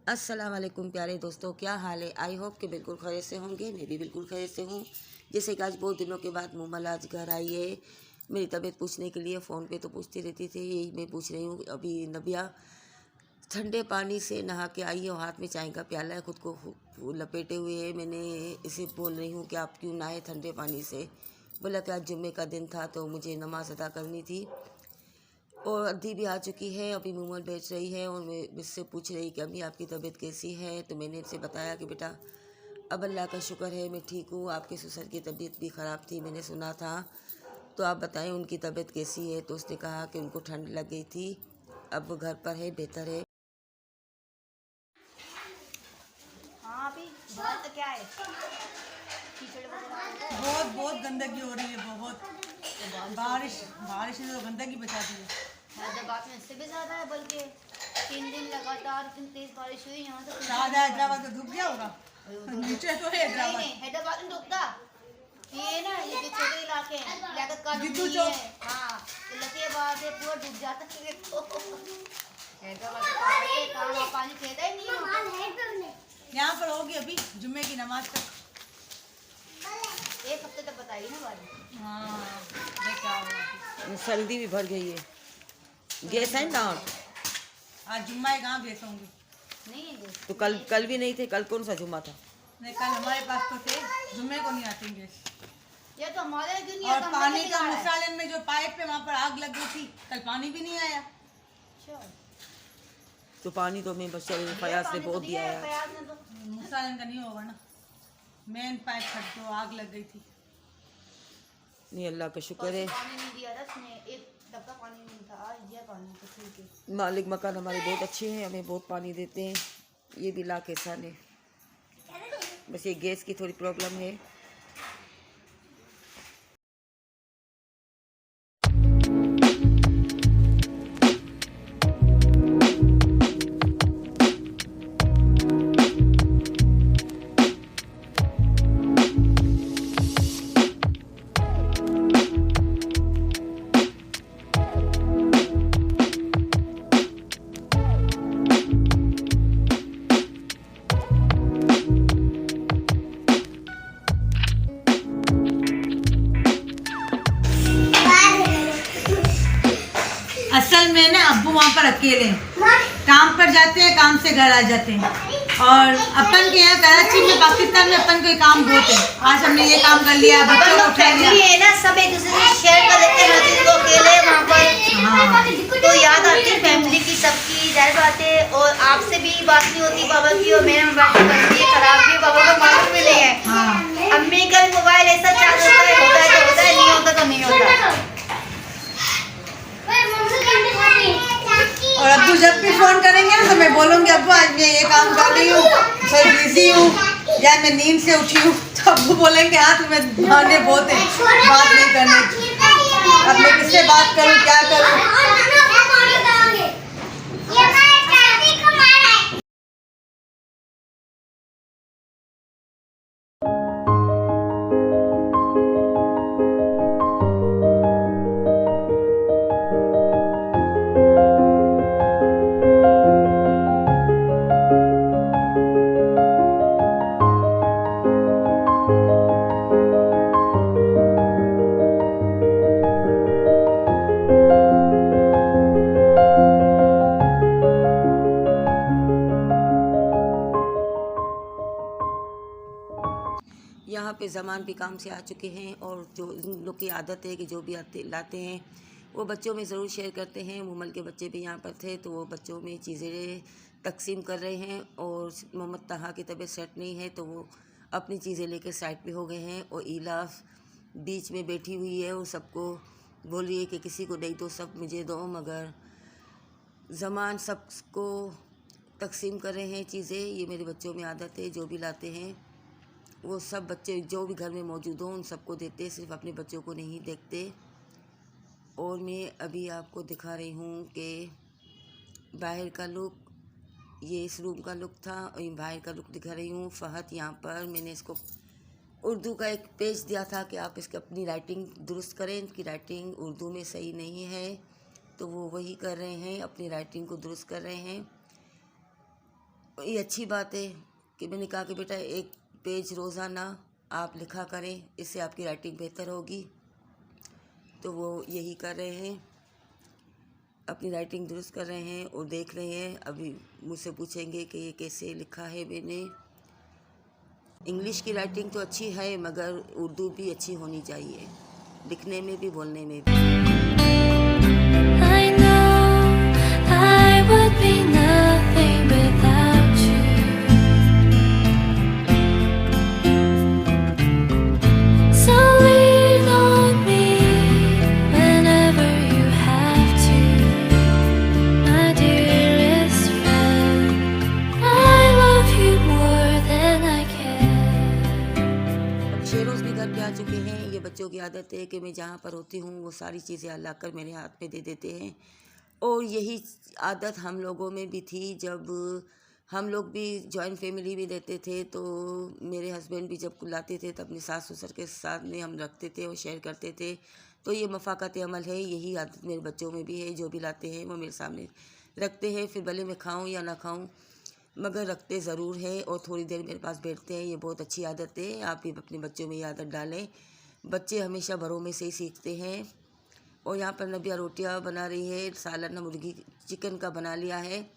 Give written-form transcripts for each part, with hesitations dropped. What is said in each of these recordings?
अस्सलाम वालेकुम प्यारे दोस्तों, क्या हाल है। आई होप कि बिल्कुल खैरियत से होंगे। मैं भी बिल्कुल खैरियत से हूँ। जैसे कि आज बहुत दिनों के बाद मुमल आज घर आई है मेरी तबीयत पूछने के लिए। फ़ोन पे तो पूछती रहती थी, यही मैं पूछ रही हूँ। अभी नबिया ठंडे पानी से नहा के आई है और हाथ में चाय का प्याला है, खुद को लपेटे हुए है। मैंने इसे बोल रही हूँ कि आप क्यों नहाए ठंडे पानी से। बोला कि आज जुम्मे का दिन था तो मुझे नमाज़ अदा करनी थी और अद्दी भी आ चुकी है। अभी मुमल बैठ रही है और मैं मुझसे पूछ रही कि अम्मी आपकी तबीयत कैसी है। तो मैंने इसे बताया कि बेटा अब अल्लाह का शुक्र है मैं ठीक हूँ। आपके ससुर की तबीयत भी ख़राब थी, मैंने सुना था, तो आप बताएं उनकी तबीयत कैसी है। तो उसने कहा कि उनको ठंड लग गई थी, अब वो घर पर है, बेहतर है। हाँ अभी बात तो क्या है, कीचड़ वगैरह बहुत बहुत गंदगी हो रही है। बहुत बारिश बारिश ने तो गंदगी बचा दी है। हैदराबाद में इससे भी ज्यादा है, बल्कि 3 दिन लगातार इतनी तेज बारिश हुई यहाँ तो राजा हैदराबाद में डूब गया होगा। नीचे तो है नहीं हैदराबाद। नहीं, हैदराबाद में डूबता ये ना, ये जो छोटे इलाके हैं लियाकत कॉलोनी गिद्दू है, चौक। हाँ तो लकीबाद है, पूरा डूब जाता है। तो हैदराबाद में कहाँ पानी खेदा ही नहीं है। यहाँ पर होगी अभी जुम्मे की नमाज तक। एक हफ्ते तक बताइए ना बारिश। हाँ देख क्या होगा। सर्दी भी भर गई है। गैस है ना। आज जुम्मा है, कहाँ गैस होंगे। नहीं है तो कल भी नहीं थे। कल कौन सा जुम्मा था। नहीं कल हमारे पास तो थे, जुम्मे को नहीं आते गैस। ये तो हमारे दुनिया और पानी का मुसालन में जो पाइप पे वहाँ पर आग लग गई थी, कल पानी भी नहीं आया। तो पानी तो मैं बच्चे फयाज ने बहुत दिया है। मुसालन का नहीं होगा ना, मेन पाइप फट तो आग लग गई थी। नहीं, अल्लाह का शुक्र है। पानी नहीं दिया था उसने, एक डब्बा पानी नहीं था, आज दिया पानी तो ठीक है। मालिक मकान हमारे बहुत अच्छे हैं, हमें बहुत पानी देते हैं। ये भी ला के साले, बस ये गैस की थोड़ी प्रॉब्लम है। असल में ना अब्बू वहाँ पर अकेले काम पर जाते हैं, काम से घर आ जाते हैं। और अपन के यहाँ कराची में, पाकिस्तान में अपन को काम बहुत है। आज हमने ये काम कर लिया, बच्चों को उठा लिया। है ना, सब एक दूसरे से शेयर कर लेते हैं। हर को अकेले वहाँ पर तो याद आती है फैमिली की, सबकी जाहिर बात है। और आपसे भी बात नहीं होती बाबा की, और मेरा मोबाइल खराब भी, बाबा को मालूम भी नहीं है। अम्मी का मोबाइल ऐसा चार्ज होता है तो होता है, नहीं होता तो नहीं होता। और अब्बू जब भी फोन करेंगे ना तो मैं बोलूँगी अब्बू आज मैं ये काम कर रही हूँ, थोड़ी बिजी हूँ, या मैं नींद से उठी हूँ। तो अब्बू बोलेंगे हाँ तुम्हें बहाने बहुत है बात नहीं करने की। अब मैं किससे बात करूँ, क्या करूँ। यहाँ पे ज़मान भी काम से आ चुके हैं और जो इन लोग की आदत है कि जो भी आते लाते हैं वो बच्चों में ज़रूर शेयर करते हैं। मुमल के बच्चे भी यहाँ पर थे तो वो बच्चों में चीज़ें तकसीम कर रहे हैं। और मोहम्मद तहा की तबीयत सेट नहीं है तो वो अपनी चीज़ें लेकर साइड पे हो गए हैं। और इलाफ बीच में बैठी हुई है और सबको बोल रही है कि किसी को नहीं तो सब मुझे दो, मगर ज़मान सबको तकसीम कर रहे हैं चीज़ें। ये मेरे बच्चों में आदत है, जो भी लाते हैं वो सब बच्चे जो भी घर में मौजूद हों उन सबको देते, सिर्फ अपने बच्चों को नहीं देखते। और मैं अभी आपको दिखा रही हूँ कि बाहर का लुक, ये इस रूम का लुक था और ये बाहर का लुक दिखा रही हूँ। फ़हद यहाँ पर मैंने इसको उर्दू का एक पेज दिया था कि आप इसकी अपनी राइटिंग दुरुस्त करें, इनकी राइटिंग उर्दू में सही नहीं है, तो वो वही कर रहे हैं, अपनी राइटिंग को दुरुस्त कर रहे हैं। ये अच्छी बात है कि मैंने कहा कि बेटा 1 पेज रोज़ाना आप लिखा करें, इससे आपकी राइटिंग बेहतर होगी। तो वो यही कर रहे हैं, अपनी राइटिंग दुरुस्त कर रहे हैं और देख रहे हैं। अभी मुझसे पूछेंगे कि ये कैसे लिखा है मैंने। इंग्लिश की राइटिंग तो अच्छी है, मगर उर्दू भी अच्छी होनी चाहिए, लिखने में भी बोलने में भी। I know I would be nothing without you. So lean on me whenever you have to, my dearest friend. I love you more than I can. शेरोज़ भी घर पे आ चुके हैं। ये बच्चों की आदत है कि मैं जहाँ पर होती हूँ वो सारी चीज़ें ला कर मेरे हाथ में दे देते हैं। और यही आदत हम लोगों में भी थी, जब हम लोग भी जॉइंट फैमिली में रहते थे। तो मेरे हस्बैंड भी जब लाते थे तो अपने सास ससुर के साथ में हम रखते थे और शेयर करते थे। तो ये मफ़ाक़त अमल है, यही आदत मेरे बच्चों में भी है। जो भी लाते हैं वो मेरे सामने रखते हैं, फिर भले मैं खाऊँ या ना खाऊँ, मगर रखते ज़रूर है और थोड़ी देर मेरे पास बैठते हैं। ये बहुत अच्छी आदत है, आप भी अपने बच्चों में ये आदत डालें। बच्चे हमेशा बड़ों में से ही सीखते हैं। और यहाँ पर नबिया रोटियाँ बना रही है, सालन मुर्गी चिकन का बना लिया है।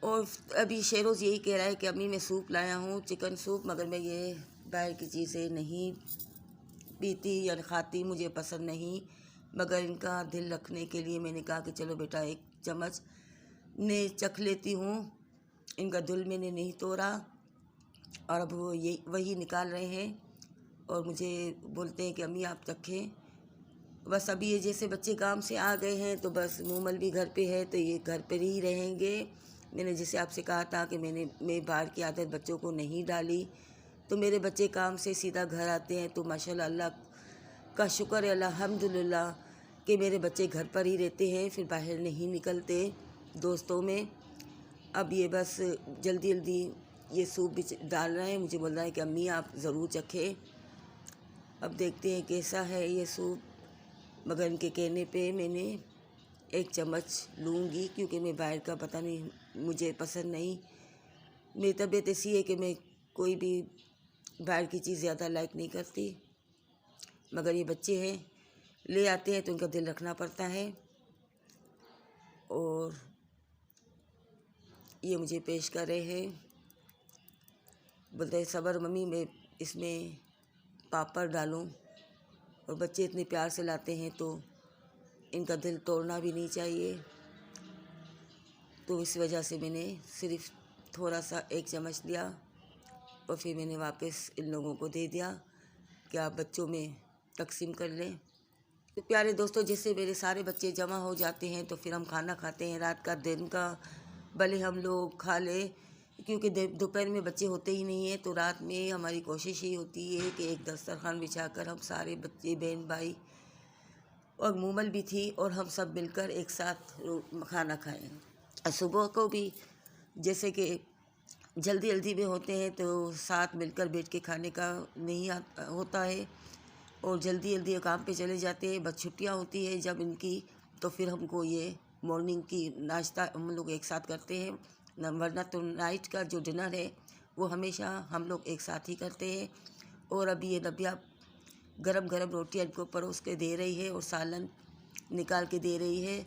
और अभी शेरोज़ यही कह रहा है कि अम्मी मैं सूप लाया हूँ, चिकन सूप, मगर मैं ये बाहर की चीज़ें नहीं पीती या खाती, मुझे पसंद नहीं। मगर इनका दिल रखने के लिए मैंने कहा कि चलो बेटा 1 चम्मच ने चख लेती हूँ। इनका दिल मैंने नहीं तोड़ा। और अब वो ये वही निकाल रहे हैं और मुझे बोलते हैं कि अम्मी आप चखें। बस अभी ये जैसे बच्चे काम से आ गए हैं तो बस मूमल भी घर पे है, तो ये घर पर ही रहेंगे। मैंने जैसे आपसे कहा था कि मैं बाहर की आदत बच्चों को नहीं डाली। तो मेरे बच्चे काम से सीधा घर आते हैं, तो माशाल्लाह अल्लाह का शुक्र है, अल्हम्दुलिल्लाह कि मेरे बच्चे घर पर ही रहते हैं, फिर बाहर नहीं निकलते दोस्तों में। अब ये बस जल्दी जल्दी ये सूप भी डाल रहे हैं। मुझे बोल रहा है कि अम्मी आप ज़रूर चखें। अब देखते हैं कैसा है ये सूप, मगर इनके कहने पे मैंने 1 चम्मच लूँगी, क्योंकि मैं बाहर का पता नहीं, मुझे पसंद नहीं। मेरी तबीयत ऐसी है कि मैं कोई भी बाहर की चीज़ ज़्यादा लाइक नहीं करती। मगर ये बच्चे हैं, ले आते हैं तो उनका दिल रखना पड़ता है। और ये मुझे पेश कर रहे हैं, बोलते हैं सबर मम्मी मैं इसमें पापड़ डालूं। और बच्चे इतने प्यार से लाते हैं तो इनका दिल तोड़ना भी नहीं चाहिए। तो इस वजह से मैंने सिर्फ थोड़ा सा 1 चम्मच दिया और फिर मैंने वापस इन लोगों को दे दिया कि आप बच्चों में तकसीम कर लें। तो प्यारे दोस्तों, जैसे मेरे सारे बच्चे जमा हो जाते हैं तो फिर हम खाना खाते हैं रात का, दिन का भले हम लोग खा लें, क्योंकि दोपहर में बच्चे होते ही नहीं हैं। तो रात में हमारी कोशिश ही होती है कि एक दस्तरखान बिछाकर हम सारे बच्चे, बहन भाई और मूमल भी थी, और हम सब मिलकर एक साथ खाना खाएं। और सुबह को भी जैसे कि जल्दी जल्दी में होते हैं तो साथ मिलकर बैठ के खाने का नहीं होता है, और जल्दी जल्दी काम पे चले जाते हैं। बस छुट्टियां होती है जब इनकी, तो फिर हमको ये मॉर्निंग की नाश्ता हम लोग एक साथ करते हैं, वरना तो नाइट का जो डिनर है वो हमेशा हम लोग एक साथ ही करते हैं। और अभी ये नबिया गरम गरम रोटी इनको परोस के दे रही है और सालन निकाल के दे रही है,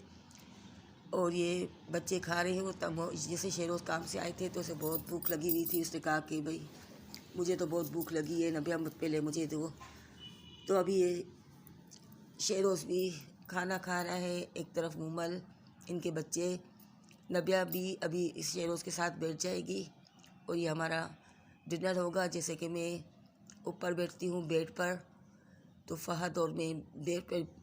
और ये बच्चे खा रहे हैं। तब जैसे शेरोज़ काम से आए थे तो उसे बहुत भूख लगी हुई थी, उसने कहा कि भाई मुझे तो बहुत भूख लगी है, नबिया पहले मुझे दो। तो अभी ये शेरोज़ भी खाना खा रहा है, एक तरफ मूमल, इनके बच्चे, नबिया भी अभी इस शेरोज़ के साथ बैठ जाएगी और ये हमारा डिनर होगा। जैसे कि मैं ऊपर बैठती हूँ बेड पर, तो फ़हद और मैं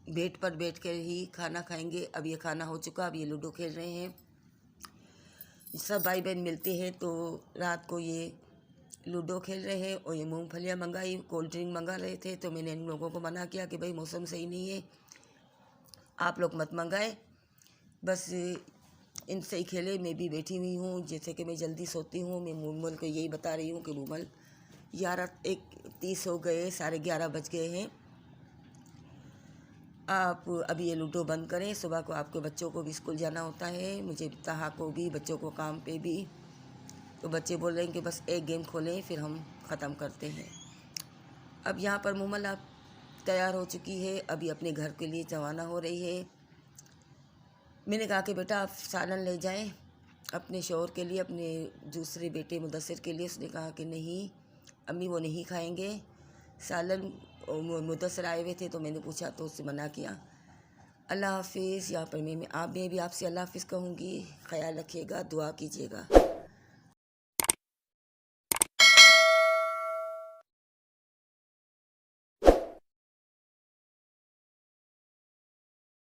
बेड पर बैठ कर ही खाना खाएंगे। अब ये खाना हो चुका, अब ये लूडो खेल रहे हैं। सब भाई बहन मिलते हैं तो रात को ये लूडो खेल रहे हैं। और ये मूंगफलियाँ मंगाई, कोल्ड ड्रिंक मंगा रहे थे, तो मैंने इन लोगों को मना किया कि भाई मौसम सही नहीं है, आप लोग मत मंगाए, बस इनसे ही खेले। मैं भी बैठी हुई हूँ, जैसे कि मैं जल्दी सोती हूँ। मैं मूमल को यही बता रही हूँ कि मूमल 11:30 हो गए, 11:30 बज गए हैं, आप अभी ये लूडो बंद करें। सुबह को आपके बच्चों को भी स्कूल जाना होता है, मुझे ताहा को भी, बच्चों को काम पे भी। तो बच्चे बोल रहे हैं कि बस एक गेम खोलें फिर हम ख़त्म करते हैं। अब यहाँ पर मुमल आप तैयार हो चुकी है, अभी अपने घर के लिए रवाना हो रही है। मैंने कहा कि बेटा आप सालन ले जाएं अपने शौहर के लिए, अपने दूसरे बेटे मुदस्सिर के लिए। उसने कहा कि नहीं अम्मी वो नहीं खाएंगे सालन। मुदस्सिर आए हुए थे तो मैंने पूछा तो उससे मना किया। अल्लाह हाफिज़। यहाँ पर मैं भी आपसे अल्लाह हाफिज़ कहूँगी। ख्याल रखिएगा, दुआ कीजिएगा।